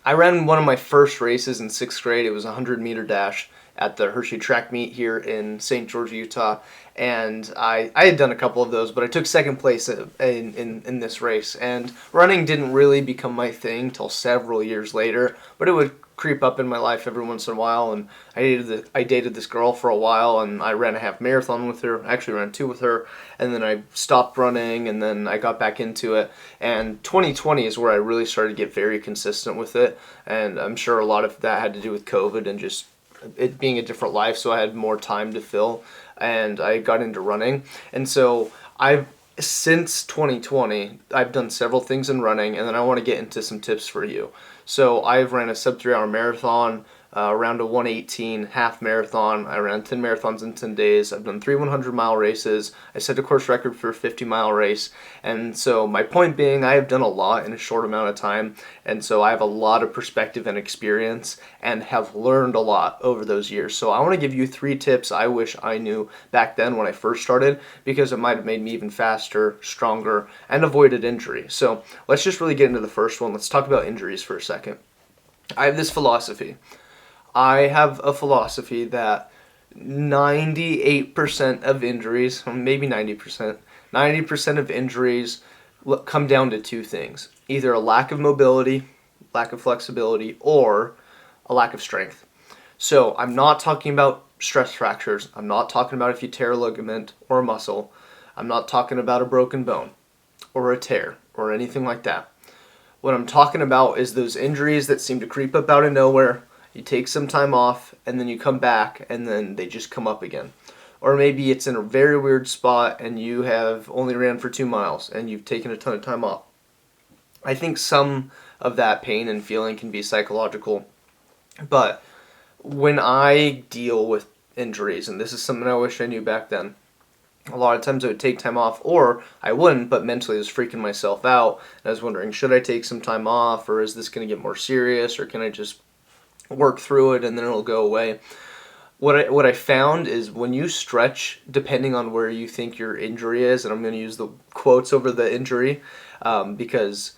I ran one of my first races in sixth grade. It was a 100-meter dash at the Hershey track meet here in St. George, Utah. And I had done a couple of those, but I took second place in this race. And running didn't really become my thing till several years later, but it would creep up in my life every once in a while. And I dated this girl for a while, and I ran a half marathon with her. I actually ran two with her, and then I stopped running, and then I got back into it. And 2020 is where I really started to get very consistent with it. And I'm sure a lot of that had to do with COVID and just it being a different life, so I had more time to fill, and I got into running. And so since 2020, I've done several things in running, and then I want to get into some tips for you. So I've ran a sub 3 hour marathon, around a 118 half marathon. I ran 10 marathons in 10 days. I've done 3 100-mile races. I set a course record for a 50-mile race. And so my point being, I have done a lot in a short amount of time. And so I have a lot of perspective and experience and have learned a lot over those years. So I want to give you 3 tips I wish I knew back then when I first started, because it might have made me even faster, stronger, and avoided injury. So let's just really get into the first one. Let's talk about injuries for a second. I have this philosophy. I have a philosophy that 98% of injuries, maybe 90% of injuries come down to 2 things. Either a lack of mobility, lack of flexibility, or a lack of strength. So I'm not talking about stress fractures. I'm not talking about if you tear a ligament or a muscle. I'm not talking about a broken bone or a tear or anything like that. What I'm talking about is those injuries that seem to creep up out of nowhere. You take some time off, and then you come back, and then they just come up again. Or maybe it's in a very weird spot, and you have only ran for 2 miles, and you've taken a ton of time off. I think some of that pain and feeling can be psychological. But when I deal with injuries, and this is something I wish I knew back then, a lot of times I would take time off, or I wouldn't, but mentally I was freaking myself out. And I was wondering, should I take some time off, or is this going to get more serious, or can I just work through it and then it'll go away? What I found is when you stretch, depending on where you think your injury is, and I'm going to use the quotes over the injury, because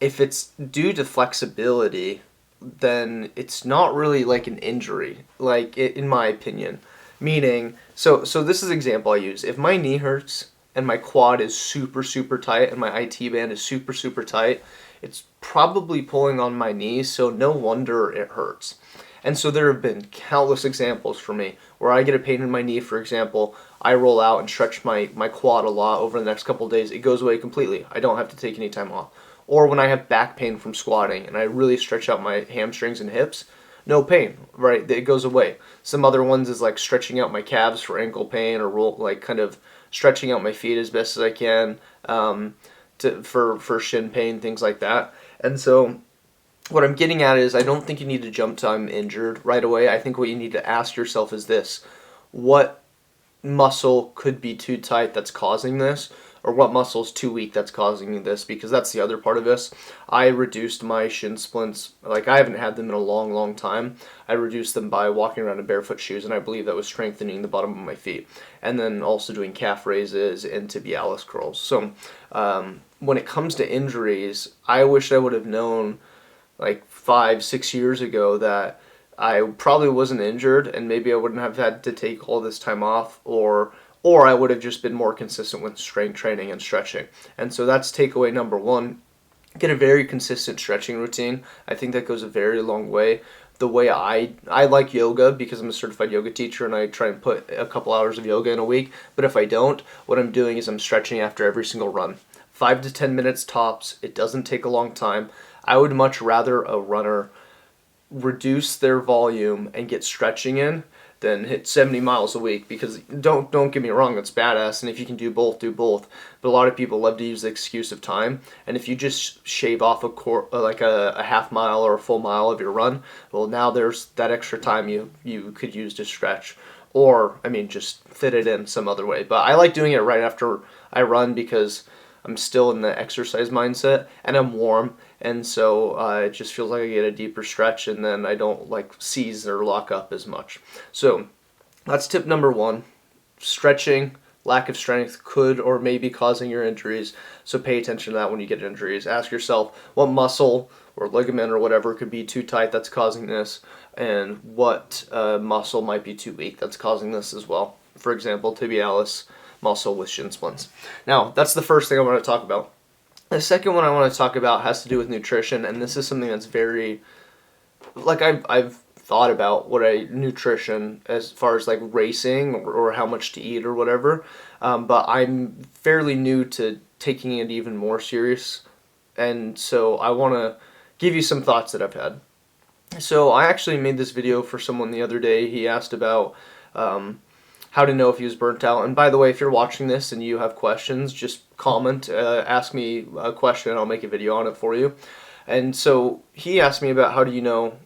if it's due to flexibility, then it's not really like an injury, like in my opinion. Meaning, so this is an example I use. If my knee hurts and my quad is super, super tight and my IT band is super, super tight, it's probably pulling on my knees, so no wonder it hurts. And so there have been countless examples for me where I get a pain in my knee, for example. I roll out and stretch my quad a lot over the next couple of days. It goes away completely. I don't have to take any time off. Or when I have back pain from squatting and I really stretch out my hamstrings and hips, no pain, right? It goes away. Some other ones is like stretching out my calves for ankle pain, or like kind of stretching out my feet as best as I can for shin pain, things like that. And so what I'm getting at is I don't think you need to jump to I'm injured right away. I think what you need to ask yourself is this: what muscle could be too tight that's causing this? Or what muscle is too weak that's causing this? Because that's the other part of this. I reduced my shin splints. Like, I haven't had them in a long, long time. I reduced them by walking around in barefoot shoes, and I believe that was strengthening the bottom of my feet. And then also doing calf raises and tibialis curls. So when it comes to injuries, I wish I would have known like 5-6 years ago that I probably wasn't injured, and maybe I wouldn't have had to take all this time off, or I would have just been more consistent with strength training and stretching. And so that's takeaway number 1. Get a very consistent stretching routine. I think that goes a very long way. The way I like yoga because I'm a certified yoga teacher, and I try and put a couple hours of yoga in a week. But if I don't, what I'm doing is I'm stretching after every single run. 5 to 10 minutes tops. It doesn't take a long time. I would much rather a runner reduce their volume and get stretching in than hit 70 miles a week, because don't get me wrong, that's badass, and if you can do both, do both. But a lot of people love to use the excuse of time, and if you just shave off a half mile or a full mile of your run, well, now there's that extra time you could use to stretch, or just fit it in some other way. But I like doing it right after I run because I'm still in the exercise mindset, and I'm warm, and so it just feels like I get a deeper stretch, and then I don't like seize or lock up as much. So that's tip number 1. Stretching, lack of strength could or may be causing your injuries, so pay attention to that when you get injuries. Ask yourself, what muscle or ligament or whatever could be too tight that's causing this, and what muscle might be too weak that's causing this as well. For example, tibialis muscle with shin splints. Now, that's the first thing I want to talk about. The second one I want to talk about has to do with nutrition, and this is something that's very, like I've thought about what nutrition as far as like racing or how much to eat or whatever, but I'm fairly new to taking it even more serious, and so I want to give you some thoughts that I've had. So I actually made this video for someone the other day. He asked about how to know if he was burnt out. And by the way, if you're watching this and you have questions, just comment, ask me a question, and I'll make a video on it for you. And so he asked me about how do you know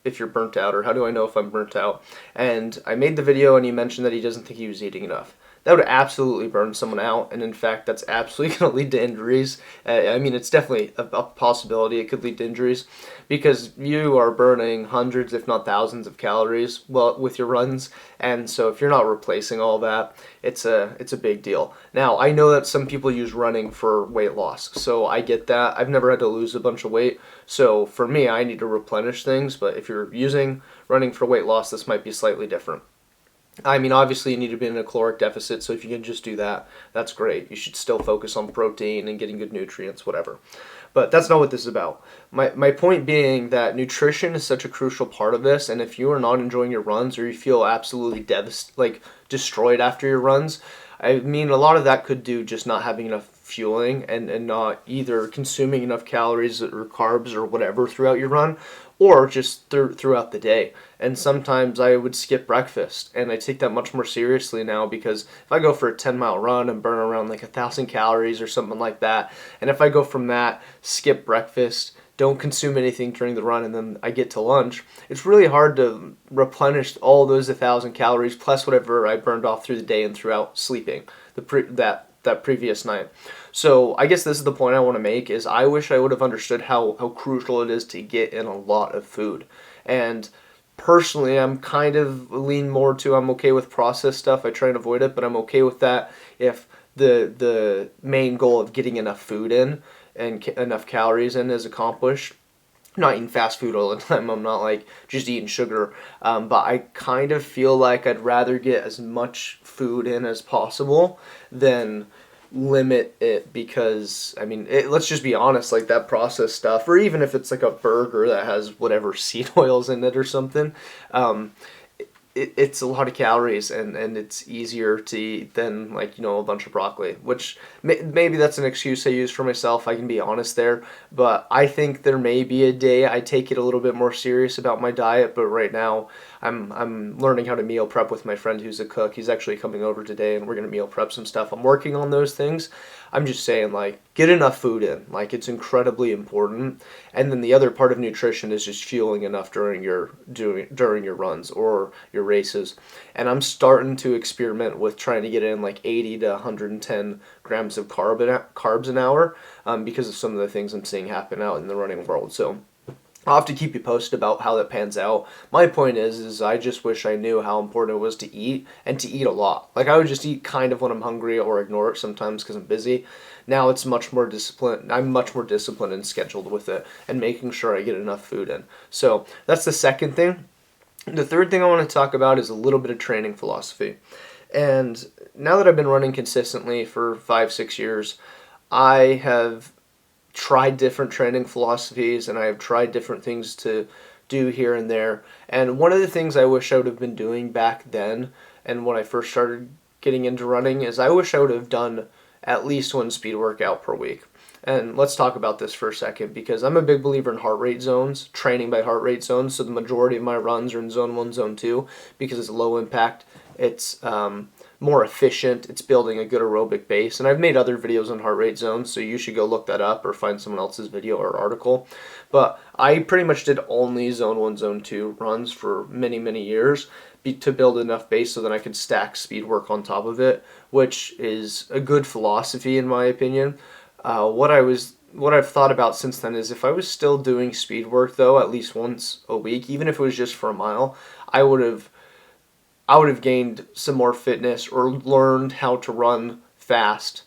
if you're burnt out, or how do I know if I'm burnt out? And I made the video, and he mentioned that he doesn't think he was eating enough. That would absolutely burn someone out, and in fact, that's absolutely going to lead to injuries. I mean, it's definitely a possibility it could lead to injuries, because you are burning hundreds, if not thousands, of calories with your runs, and so if you're not replacing all that, it's a big deal. Now, I know that some people use running for weight loss, so I get that. I've never had to lose a bunch of weight, so for me, I need to replenish things, but if you're using running for weight loss, this might be slightly different. I mean, obviously you need to be in a caloric deficit, so if you can just do that, that's great. You should still focus on protein and getting good nutrients, whatever. But that's not what this is about. My point being that nutrition is such a crucial part of this, and if you are not enjoying your runs, or you feel absolutely destroyed after your runs, I mean, a lot of that could do just not having enough fueling and not either consuming enough calories or carbs or whatever throughout your run, or just throughout the day. And sometimes I would skip breakfast, and I take that much more seriously now, because if I go for a 10-mile run and burn around like 1,000 calories or something like that, and if I go from that, skip breakfast, don't consume anything during the run, and then I get to lunch, it's really hard to replenish all those 1,000 calories plus whatever I burned off through the day and throughout sleeping that previous night. So I guess this is the point I want to make, is I wish I would have understood how crucial it is to get in a lot of food. And personally, I'm kind of lean more to I'm okay with processed stuff. I try and avoid it, but I'm okay with that if the main goal of getting enough food in and enough calories in is accomplished. I'm not eating fast food all the time. I'm not like just eating sugar, but I kind of feel like I'd rather get as much food in as possible than limit it, because I mean, let's just be honest, like that processed stuff, or even if it's like a burger that has whatever seed oils in it or something, it's a lot of calories, and it's easier to eat than, like, a bunch of broccoli, which maybe that's an excuse I use for myself. I can be honest there, but I think there may be a day I take it a little bit more serious about my diet. But right now I'm learning how to meal prep with my friend who's a cook. He's actually coming over today, and we're going to meal prep some stuff. I'm working on those things. I'm just saying, like, get enough food in. Like, it's incredibly important. And then the other part of nutrition is just fueling enough during your runs or your races. And I'm starting to experiment with trying to get in like 80 to 110 grams of carbs an hour, because of some of the things I'm seeing happen out in the running world. So I'll have to keep you posted about how that pans out. My point is I just wish I knew how important it was to eat, and to eat a lot. Like, I would just eat kind of when I'm hungry, or ignore it sometimes because I'm busy. Now it's much more disciplined. I'm much more disciplined and scheduled with it, and making sure I get enough food in. So that's the second thing. The third thing I want to talk about is a little bit of training philosophy. And now that I've been running consistently for 5-6 years, I have tried different training philosophies, and I have tried different things to do here and there. And one of the things I wish I would have been doing back then, and when I first started getting into running, is I wish I would have done at least one speed workout per week. And let's talk about this for a second, because I'm a big believer in heart rate zones, training by heart rate zones. So the majority of my runs are in zone 1, zone 2, because it's low impact. It's more efficient. It's building a good aerobic base. And I've made other videos on heart rate zones, so you should go look that up or find someone else's video or article. But I pretty much did only zone 1, zone 2 runs for many, many years to build enough base so that I could stack speed work on top of it, which is a good philosophy in my opinion. What I've thought about since then is, if I was still doing speed work though at least once a week, even if it was just for a mile, I would have gained some more fitness, or learned how to run fast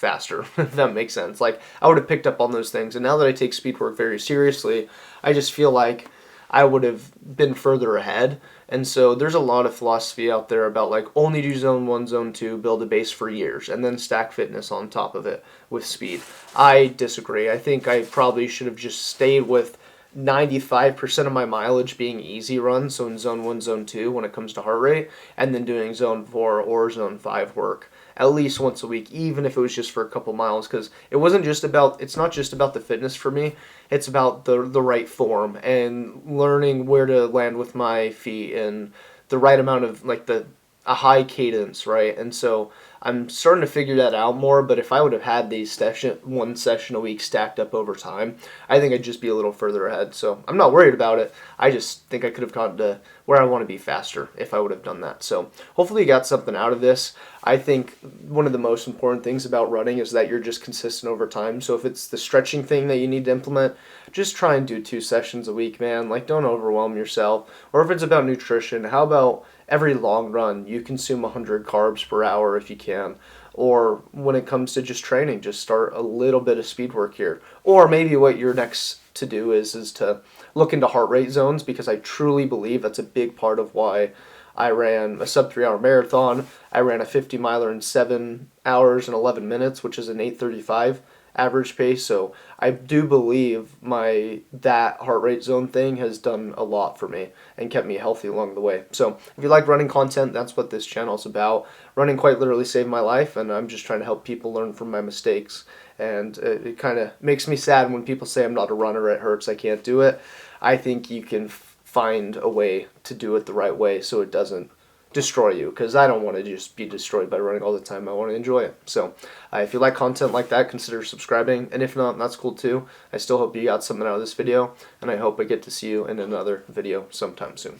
faster, if that makes sense. Like, I would have picked up on those things. And now that I take speed work very seriously, I just feel like I would have been further ahead. And so there's a lot of philosophy out there about like only do zone 1, zone 2, build a base for years, and then stack fitness on top of it with speed. I disagree. I think I probably should have just stayed with 95% of my mileage being easy runs, so in zone 1, zone 2 when it comes to heart rate, and then doing zone 4 or zone 5 work at least once a week, even if it was just for a couple miles, because it's not just about the fitness for me, it's about the right form and learning where to land with my feet and the right amount of like a high cadence, right? And so I'm starting to figure that out more, but if I would have had these one session a week stacked up over time, I think I'd just be a little further ahead. So I'm not worried about it. I just think I could have gotten to where I want to be faster if I would have done that. So hopefully you got something out of this. I think one of the most important things about running is that you're just consistent over time. So if it's the stretching thing that you need to implement, just try and do 2 sessions a week, man. Like, don't overwhelm yourself. Or if it's about nutrition, how about every long run you consume 100 carbs per hour if you can? Or when it comes to just training, just start a little bit of speed work here. Or maybe what your next to do is to look into heart rate zones, because I truly believe that's a big part of why I ran a sub 3 hour marathon. I ran a 50 miler in 7 hours and 11 minutes, which is an 8:35 average pace. So I do believe that heart rate zone thing has done a lot for me and kept me healthy along the way. So if you like running content, that's what this channel is about. Running quite literally saved my life, and I'm just trying to help people learn from my mistakes. And it kind of makes me sad when people say I'm not a runner, it hurts, I can't do it. I think you can find a way to do it the right way so it doesn't destroy you, because I don't want to just be destroyed by running all the time. I want to enjoy it. So if you like content like that, consider subscribing, and if not, that's cool too. I still hope you got something out of this video, and I hope I get to see you in another video sometime soon.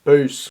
Peace.